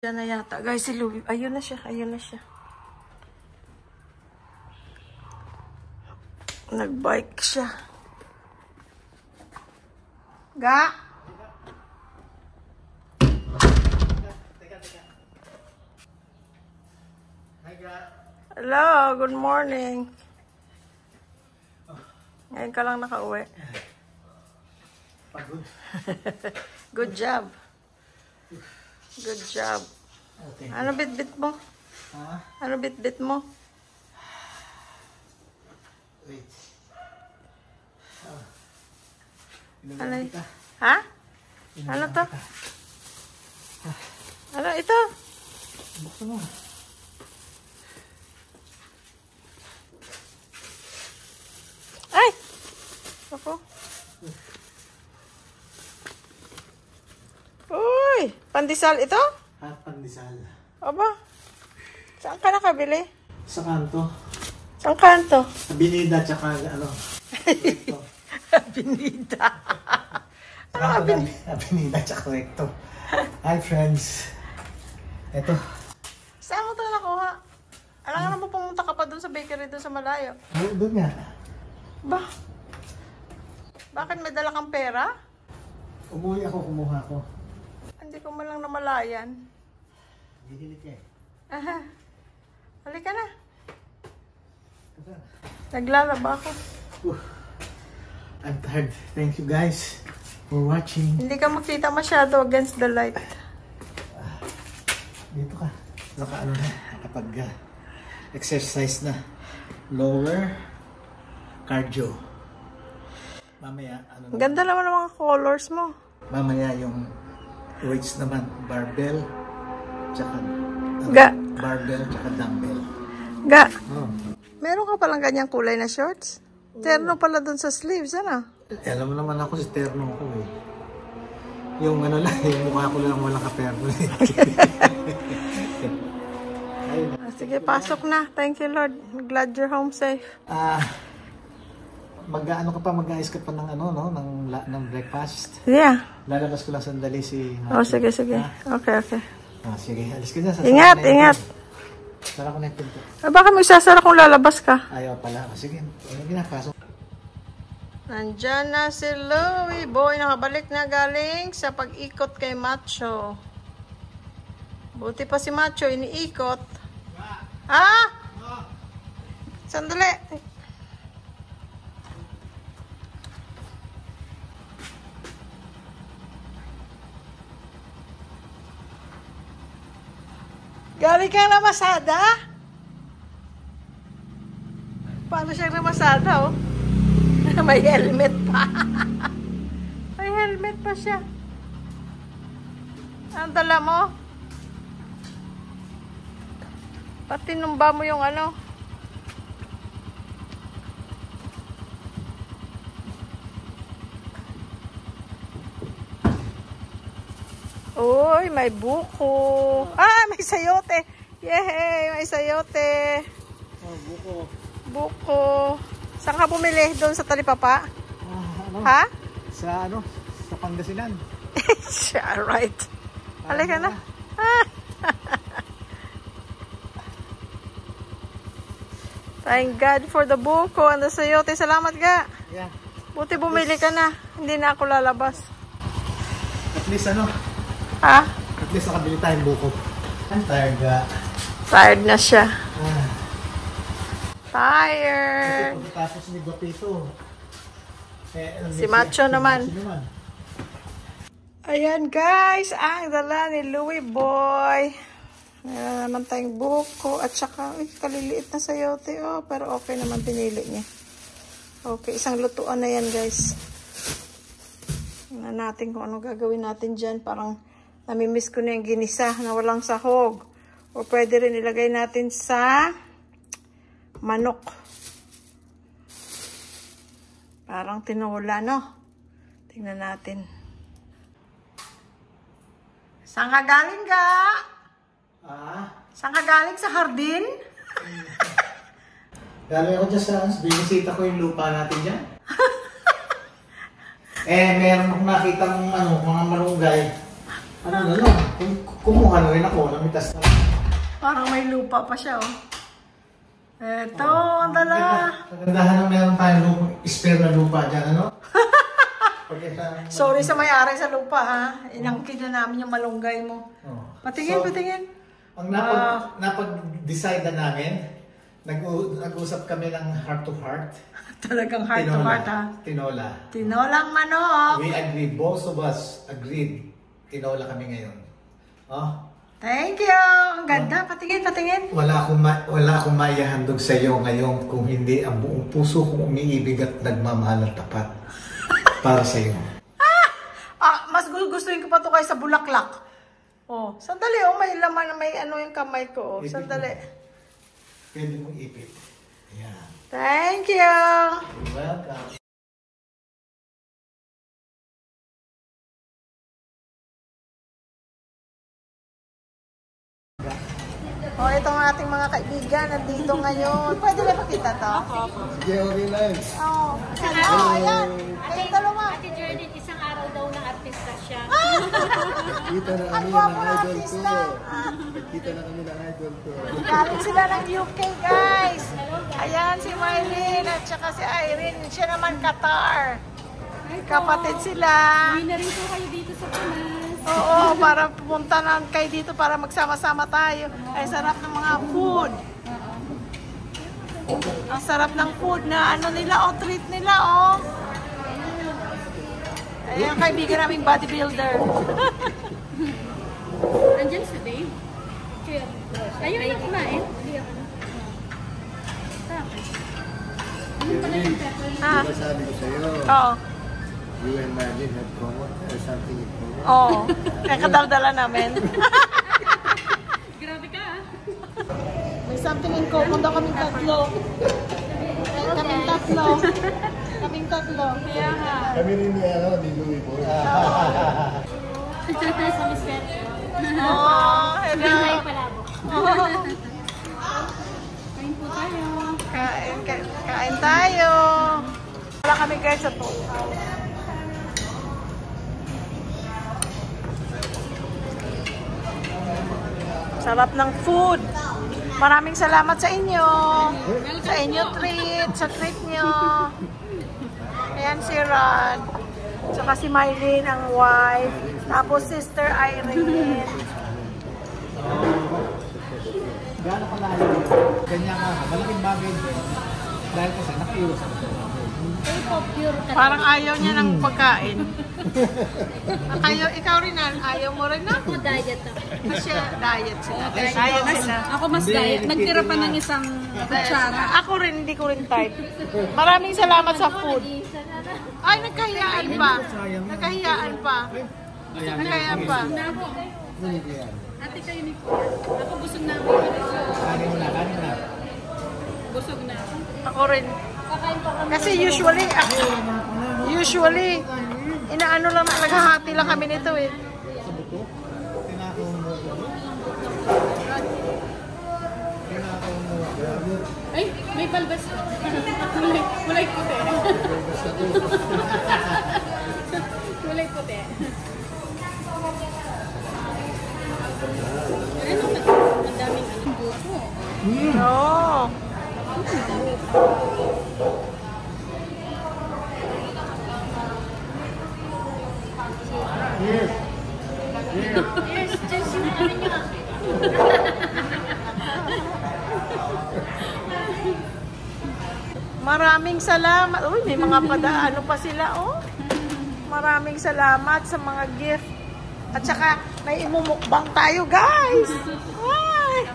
Yan na yata. Guys, si Louie. Ayun na siya. Ayun na siya. Nag-bike siya. Ga? Hello, good morning. Ngayon ka lang nakauwi. Pagod. Good job. Good job. Okay. Ano bit-bit mo? Ha? Ano bit-bit mo? Wait. Ano? Ha? Ano to? Ano ito? Buksan mo. Ay! Ako. Uy! Pandesal ito? At pandesal. Aba? Saan ka nakabili? Sa kanto. Saan kanto? Binida tsaka ano. Recto. Binida. Binida tsaka recto. Hi friends. Ito. Saan mo ito nakuha? Alam mo pumunta ka pa dun sa bakery dun sa malayo. Doon nga. Ba? Bakit may dala kang pera? Umuwi ako, kumuha ko. Hindi ko man lang namalayan. Gigilit ka eh. Aha. Halika na. Naglalaba ako. I'm tired. Thank you guys for watching. Hindi ka makita masyado against the light. Dito ka. Naka ano na. Kapag exercise na. Lower cardio. Mamaya ano na. Ganda naman ng mga colors mo. Mamaya yung weights naman. Barbell. Tsaka barbell tsaka dumbbell. Ga. Oh. Meron ka palang ganyang kulay na shorts? Terno pala dun sa sleeves, ano? Alam mo naman ako si terno ko eh. Yung ano lang, yung mukha ko lang walang kaperno eh. Sige, pasok na. Thank you, Lord. Glad you're home safe. Mag-ano ka pa, mag-ayos ka pa ng ano, no? ng breakfast. Yeah. Lalabas ko lang sandali si Matthew. Oh, sige, sige. Okay, okay. Sige, alis ka dyan. Ingat, ingat. Sara ko na yung pinto. Baka may sasara kung lalabas ka. Ayaw pala. Sige, ano ginapasok? Nandyan na si Louie Boy. Nakabalik na galing sa pag-ikot kay Macho. Buti pa si Macho, iniikot. Ha? Sandali. Galing kang namasada? Paano siyang namasada, oh? May helmet pa. May helmet pa siya. Ang dala mo? Pati numba mo yung ano? Uy, may buko. May sayote. Yehey, may sayote. Oh, buko. Buko. Saan ka bumili? Doon sa Talipapa? Ano? Ha? Sa ano? Sa Pangasinan. Yeah, right. Halika na. Thank God for the buko and the sayote. Salamat ka. Yeah. Buti bumili ka na. Hindi na ako lalabas. At least ano? Ha? At least nakabili tayong buko. I'm tired ga. Tired na siya. Tired. Kasi pagkatapos ni Gopito, Si Macho naman. Ayan guys, ang dala ni Louie Boy. Meron naman tayong buko at saka kaliliit na sayote. Oh, pero okay naman pinili niya. Okay, isang lutuan na yan guys. Tingnan natin kung ano gagawin natin dyan. Parang namimiss ko na yung ginisa na walang sahog. O pwede rin ilagay natin sa manok. Parang tinola, no? Tingnan natin. Saan ka galing ka? Saan ka galing? Sa hardin? Galing ako dyan sa binisita ko yung lupa natin dyan. Meron akong nakita ng mga malunggay. Ano, kumuha na rin ako, namitas na. Parang may lupa pa siya, oh. Eto, ang dala. Kagandahan na meron tayong lupa, spare na lupa dyan, ano? Sorry sa may-ari sa lupa, ha? Inangkin na namin yung malunggay mo. Oh. Patingin, So, patingin. Ang napag-decide na namin, nag-usap kami ng heart to heart. Talagang heart to heart, ha? Tinola. Tinolang manok. We agreed, both of us agreed. Tinola kami ngayon. Oh? Thank you! Ang ganda. Patingin, patingin. Wala akong maihahandog sa iyo ngayon kung hindi ang buong puso kong umiibig at nagmamahal at tapat para sa iyo. Mas gustuhin ko pa ito kaysa bulaklak. Oh, sandali, oh, may laman, may ano yung kamay ko, oh. Sandali. Pwede mong ipit. Ayan. Thank you! You're welcome. Oh, itong ating mga kaibigan, nandito ngayon. Pwede na pakita to? Sige, okay lang. Oo. Ayan. Kayo dalawa. Ate Jordan, isang araw daw na artista siya. Kita na Ang kami gwapo ng ng idol ko. artista. Kita na kami ng idol ko. Galing sila ng UK, guys. Ayan, si Mylene at saka si Irene. Siya naman Qatar. Kapatid sila. Uwi na rin po kayo dito sa Pinas. Oo, para pumunta na kayo dito para magsama-sama tayo. Ay, sarap ng mga food. Ang sarap ng food na ano nila, oh, treat nila, oh. Ayan, kaibigan naming bodybuilder. Andyan si Dave. Ayun na kumain. Ano pala yung pepper? Ah, Diba sabi ko sa'yo, oo. you and Marlene have common, something in common. Oo. Kaya kadaldala namin. Grabe ka, ah. May something in common daw kaming tatlo. Kaming tatlo. Kaming tatlo. Kaya nga. Kami rin ni Louie Boy. Sa Mister. Oh, hello. Ay, palabo. Kain po tayo. Kain tayo. Wala kami guys sa to. Sarap ng food. Maraming salamat sa inyo. Sa inyo treat. Sa treat nyo. Ayan si Ron. Tsaka si Mylene, ang wife. Tapos Sister Irene. Gano'n kalayo. Ganyan nga. Malaking bagay din. Dahil kasi nakaiwas ako. K-pop pure ka. Parang ayaw niya ng pagkain. Ikaw rin, ayaw mo rin na? Ako diet ako. Kasi diet sila. Diet sila. Ako mas diet. Nagtira pa ng isang kutsara. Ako rin, hindi ko rin type. Maraming salamat sa food. Ay, nagkahiyaan pa. Nagkahiyaan pa. Nagkahiyaan pa. Na ako. Ate kayo ni Cor. Ako busog na ako. Kanin mo na. Busog na ako. Ako rin. Kakain pa kami. Kasi usually, inaano lang, naghahati lang kami nito eh. Sa buto, tinakaw mo. Ay, may balbas. Kulay puti. Kulay puti. Ano, ang daming buko. Oo. Yes, just yung ano nyo. Maraming salamat. Uy, may mga padaano pa sila, oh. Maraming salamat sa mga gift. At saka, may imumukbang tayo, guys. Ay.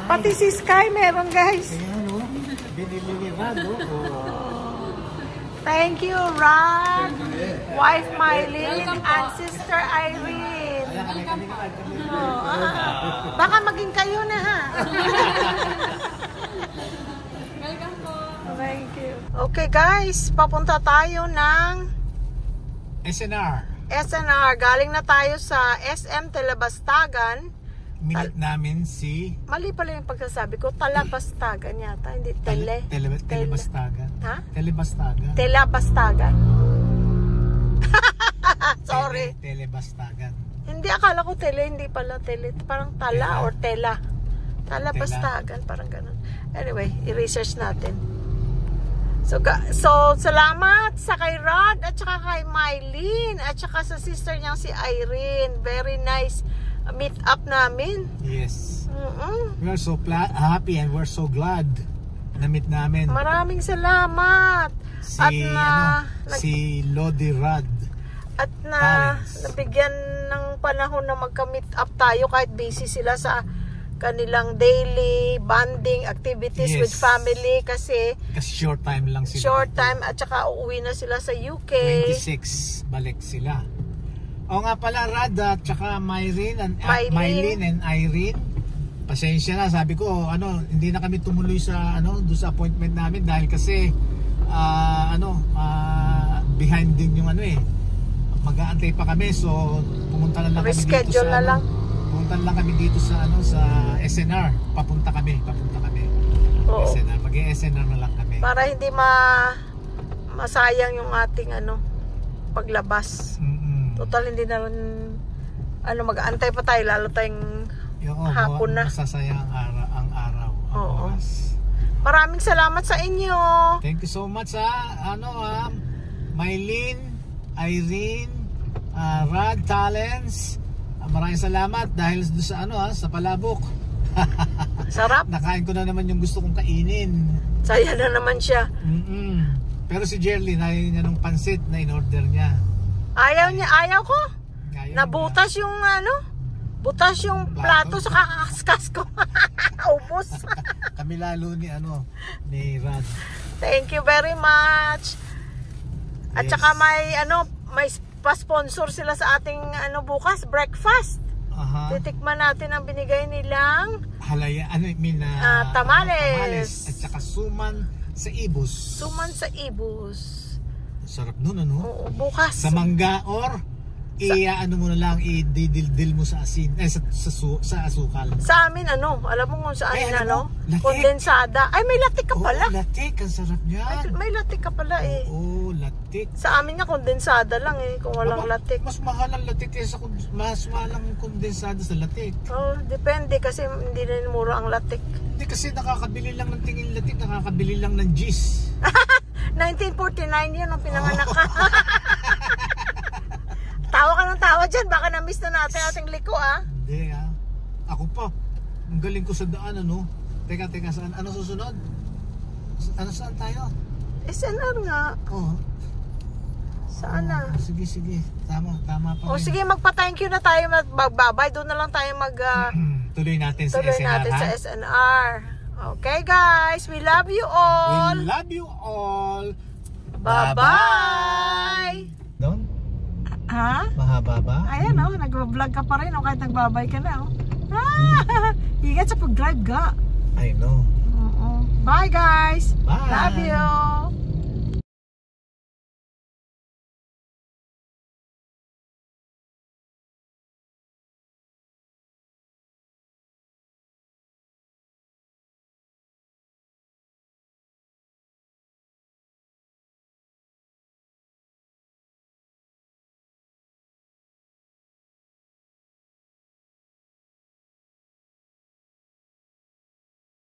Pati si Sky meron, guys. Ayan o. Binili ni Rad o. Thank you, Ron. Wife Mylene and Sister Irene. Oh, baka maging kayo na, ha? Welcome po. Thank you. Okay, guys. Papunta tayo ng SNR. SNR. Galing na tayo sa SM Telebastagan. Minute namin si Mali pala yung pagsasabi ko. Talabastagan yata. Hindi Telebastagan. Ha? Telebastagan. Telebastagan. Sorry. Telebastagan. Hindi, akala ko tele, hindi pala tele. Parang tala or tela. Tala bastagan, parang ganun. Anyway, i-research natin. So, salamat sa kay Rod at saka kay Mylene at saka sa sister niyang si Irene. Very nice meet up namin. Yes. We are so happy and we're so glad na meet namin. Maraming salamat. Si Lodi Rod. At nabigyan ng panahon na magka-meet up tayo kahit busy sila sa kanilang daily bonding activities with family kasi short time lang sila. Short time at saka uuwi na sila sa UK. 26 balik sila. O nga pala Rod at saka Mylene and Irene. Pasensya na, sabi ko hindi na kami tumuloy sa doon sa appointment namin dahil kasi behind din yung mag-aantay pa kami, so pumunta na lang kami dito sa pumunta lang kami dito sa sa SNR. Papunta kami. Oo. SNR, mag-SNR na lang kami. Para hindi masayang yung ating paglabas. Total hindi na mag-aantay pa tayo, lalo tayong hapon na. Masasayang ang araw. Oras. Maraming salamat sa inyo. Thank you so much Mylene, Irene, Rod Talents. Maraming salamat dahil sa sa palabok. Sarap. Nakain ko na naman yung gusto kong kainin. Saya na naman siya. Pero si Jerlyn, ayaw niya nung pansit na in-order niya. Ayaw ko. Nabutas yung butas yung plato sa kakaskas ko. Ubos. Kami lalo ni Rod. Thank you very much. At saka may pa-sponsor sila sa ating bukas breakfast. Titikman natin ang binigay nilang tamales. At saka suman sa ibus. Sarap nun Oo, bukas. Sa Mangaor, mo na lang, i-dildil mo sa asin, sa asukal. Sa amin alam mo kung saan kondensada. Ay, may latik ka pala. Latik, ang sarap niyan. May latik ka pala Oo, latik. Sa amin nga kondensada lang kung walang latik. Mas mahal ang latik mas mahal ang kondensada sa latik. Depende kasi hindi na mura ang latik. Hindi kasi nakakabili lang ng tingin latik, nakakabili lang ng gis. 1949 yun ang pinanganak ka. Tawa ka ng tawa dyan, baka na-miss na natin ating liko Hindi Ako pa, ang galing ko sa daan Teka, saan? Ano susunod? Saan tayo? SNR nga. Saan na? Sige, tama pa rin. Sige, magpa-thank you na tayo, magbabay, doon na lang tayo tuloy natin sa SNR. Okay guys, we love you all. Bye-bye. Doon? Ha? Mahaba ba? Ayan nag-vlog ka pa rin kahit nagbabay ka na Ingat sa pag-drive ga. I know. Bye guys. Bye. Love you.